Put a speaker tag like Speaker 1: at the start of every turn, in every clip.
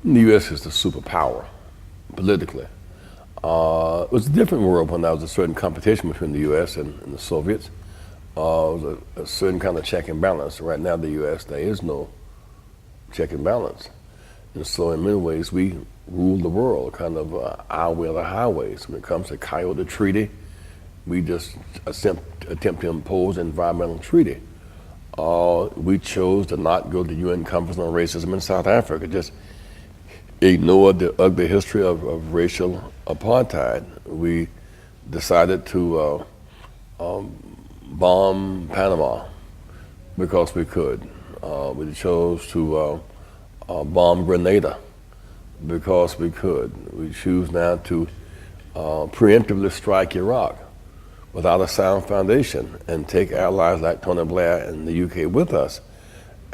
Speaker 1: The U.S. is the superpower politically. It was a different world when there was a certain competition between the U.S. and the Soviets. It was a certain kind of check and balance. Right now, the U.S., there is no check and balance. And so in many ways, we rule the world, kind of our way or the highways. When it comes to Kyoto Treaty, we just attempt to impose an environmental treaty. We chose to not go to the UN Conference on Racism in South Africa, just ignored the ugly history of racial apartheid. We decided to bomb Panama because we could. We chose to bomb Grenada because we could. We choose now to preemptively strike Iraq without a sound foundation and take allies like Tony Blair and the UK with us,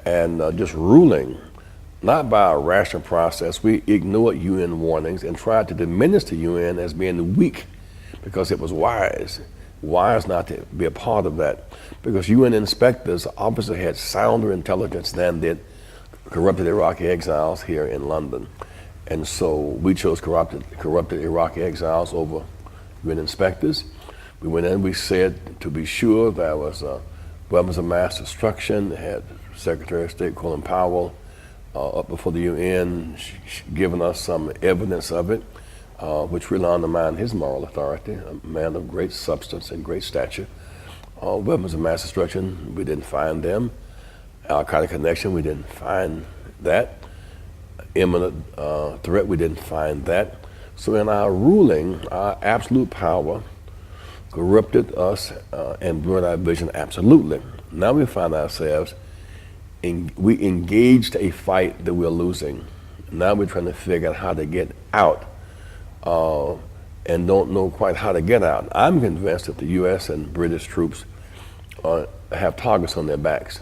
Speaker 1: and just ruling, not by a rational process. We ignored UN warnings and tried to diminish the UN as being weak because it was wise not to be a part of that, because UN inspectors obviously had sounder intelligence than did corrupted Iraqi exiles here in London. And so we chose corrupted Iraqi exiles over UN inspectors. We went in, we said, to be sure, there was weapons of mass destruction. They had Secretary of State Colin Powell up before the UN giving us some evidence of it, which really undermined his moral authority, a man of great substance and great stature. Weapons of mass destruction, we didn't find them. Al-Qaeda connection, we didn't find that. Imminent threat, we didn't find that. So in our ruling, our absolute power corrupted us and blurred our vision absolutely. Now we find ourselves, we engaged a fight that we're losing. Now we're trying to figure out how to get out and don't know quite how to get out. I'm convinced that the US and British troops have targets on their backs.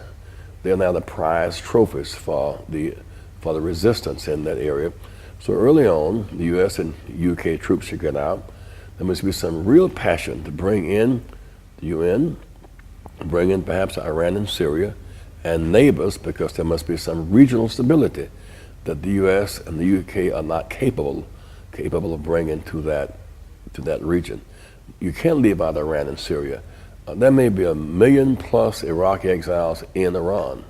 Speaker 1: They're now the prize trophies for the resistance in that area. So early on, the US and UK troops should get out. There must be some real passion to bring in the UN, bring in perhaps Iran and Syria, and neighbors, because there must be some regional stability that the US and the UK are not capable of bringing to that region. You can't leave out Iran and Syria. There may be 1 million plus Iraqi exiles in Iran,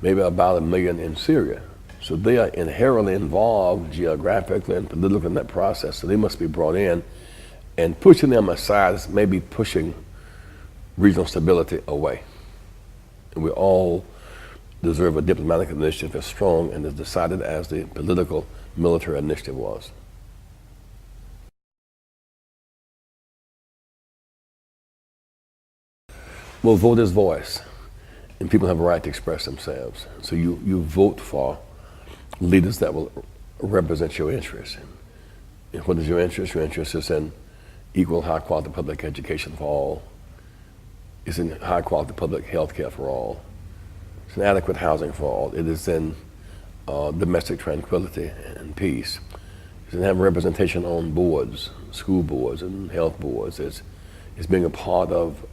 Speaker 1: maybe about 1 million in Syria. So they are inherently involved geographically and politically in that process, so they must be brought in. And pushing them aside is maybe pushing regional stability away. And we all deserve a diplomatic initiative as strong and as decided as the political military initiative was. Well, vote is voice, and people have a right to express themselves. So you vote for leaders that will represent your interests. And what is your interest? Your interest is in equal high quality public education for all. It's in high quality public health care for all. It's in adequate housing for all. It is in domestic tranquility and peace. It's in having representation on boards, school boards and health boards. It's being a part of,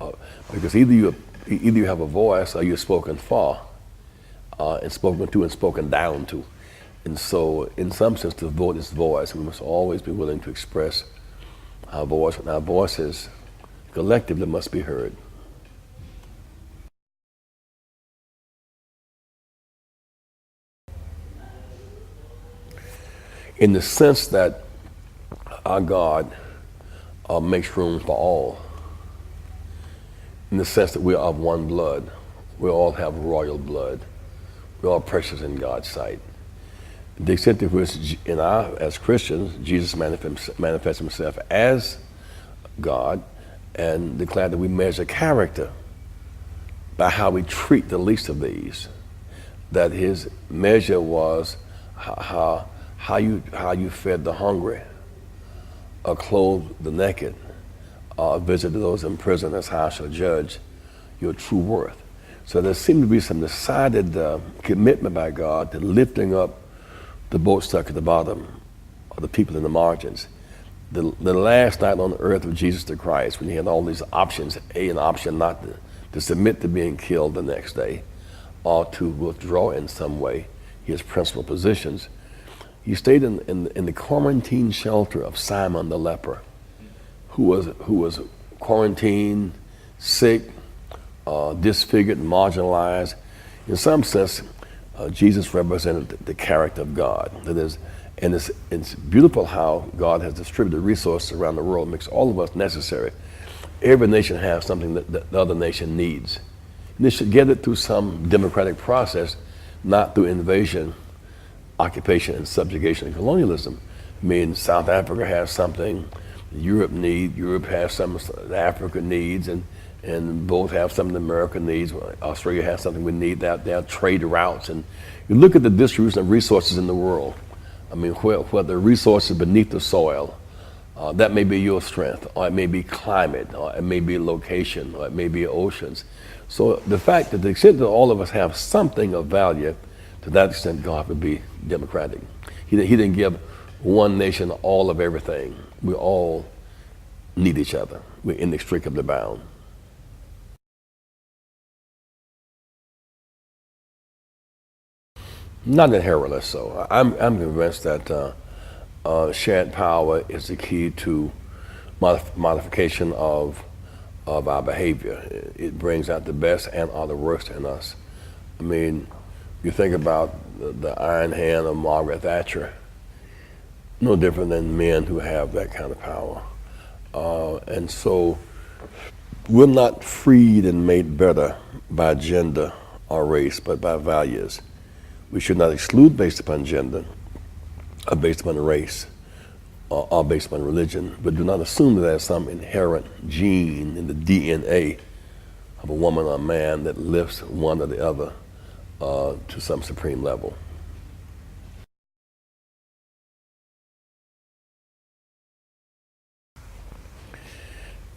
Speaker 1: because either you have a voice or you're spoken for, and spoken to and spoken down to. And so in some sense the vote is voice. We must always be willing to express our voice, and our voices collectively must be heard. In the sense that our God makes room for all, in the sense that we are of one blood, we all have royal blood, we're all precious in God's sight. The extent to which as Christians, Jesus manifests himself as God and declared that we measure character by how we treat the least of these. That his measure was how you fed the hungry, or clothed the naked, or visited those in prison, as how I shall judge your true worth. So there seemed to be some decided commitment by God to lifting up the boat stuck at the bottom, or the people in the margins. The last night on earth of Jesus the Christ, when he had all these options, an option not to submit to being killed the next day, or to withdraw in some way his principal positions, He stayed in the quarantine shelter of Simon the leper, who was quarantined, sick, disfigured, marginalized. In some sense, Jesus represented the character of God. That is, and it's beautiful how God has distributed resources around the world, makes all of us necessary. Every nation has something that the other nation needs. And they should get it through some democratic process, not through invasion, occupation, and subjugation and colonialism. I mean, South Africa has something Europe has something Africa needs, and both have something America needs. Australia has something we need. There are trade routes. And you look at the distribution of resources in the world. I mean, where the resources beneath the soil, that may be your strength, or it may be climate, or it may be location, or it may be oceans. So the fact that the extent that all of us have something of value, to that extent, God would be democratic. He didn't give one nation all of everything. We all need each other. We're inextricably bound. Not inherently so. I'm convinced that shared power is the key to modification of our behavior. It brings out the best and or the worst in us. I mean, you think about the iron hand of Margaret Thatcher, no different than men who have that kind of power. And so we're not freed and made better by gender or race, but by values. We should not exclude based upon gender, or based upon race, or based upon religion, but do not assume that there's some inherent gene in the DNA of a woman or a man that lifts one or the other to some supreme level.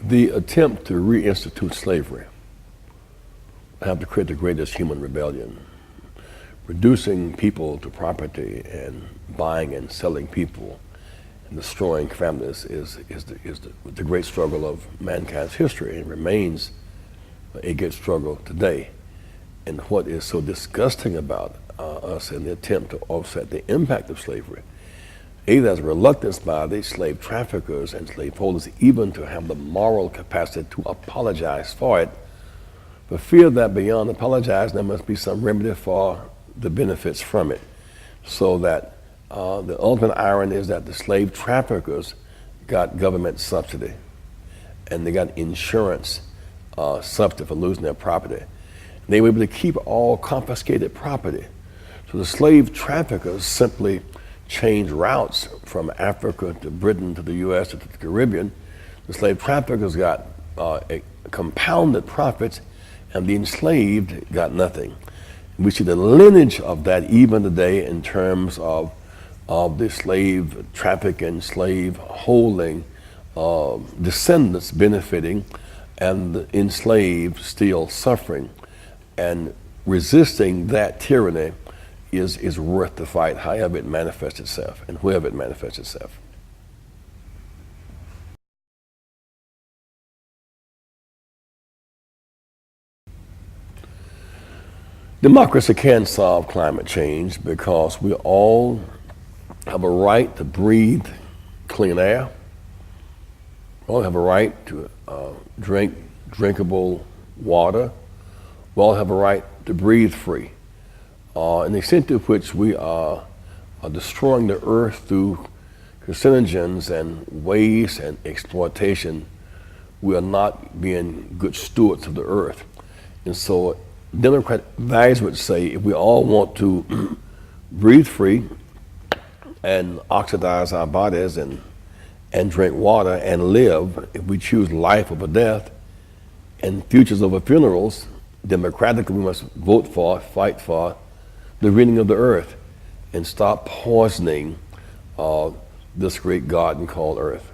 Speaker 1: The attempt to reinstitute slavery have to create the greatest human rebellion. Reducing people to property and buying and selling people and destroying families is the great struggle of mankind's history. It remains a great struggle today. And what is so disgusting about us in the attempt to offset the impact of slavery, there's a reluctance by the slave traffickers and slaveholders even to have the moral capacity to apologize for it, for fear that beyond apologizing there must be some remedy for the benefits from it. So that the ultimate irony is that the slave traffickers got government subsidy and they got insurance subsidy for losing their property. They were able to keep all confiscated property. So the slave traffickers simply changed routes from Africa to Britain to the US to the Caribbean. The slave traffickers got compounded profits, and the enslaved got nothing. We see the lineage of that even today in terms of the slave trafficking, slave holding descendants benefiting, and the enslaved still suffering. And resisting that tyranny is worth the fight, however it manifests itself and wherever it manifests itself. Democracy can solve climate change because we all have a right to breathe clean air. We all have a right to drink drinkable water. We all have a right to breathe free. And the extent to which we are destroying the earth through carcinogens and waste and exploitation, we are not being good stewards of the earth. And so Democratic values would say if we all want to breathe free and oxidize our bodies and drink water and live, if we choose life over death and futures over funerals, democratically we must vote for, fight for the renewing of the earth and stop poisoning this great garden called earth.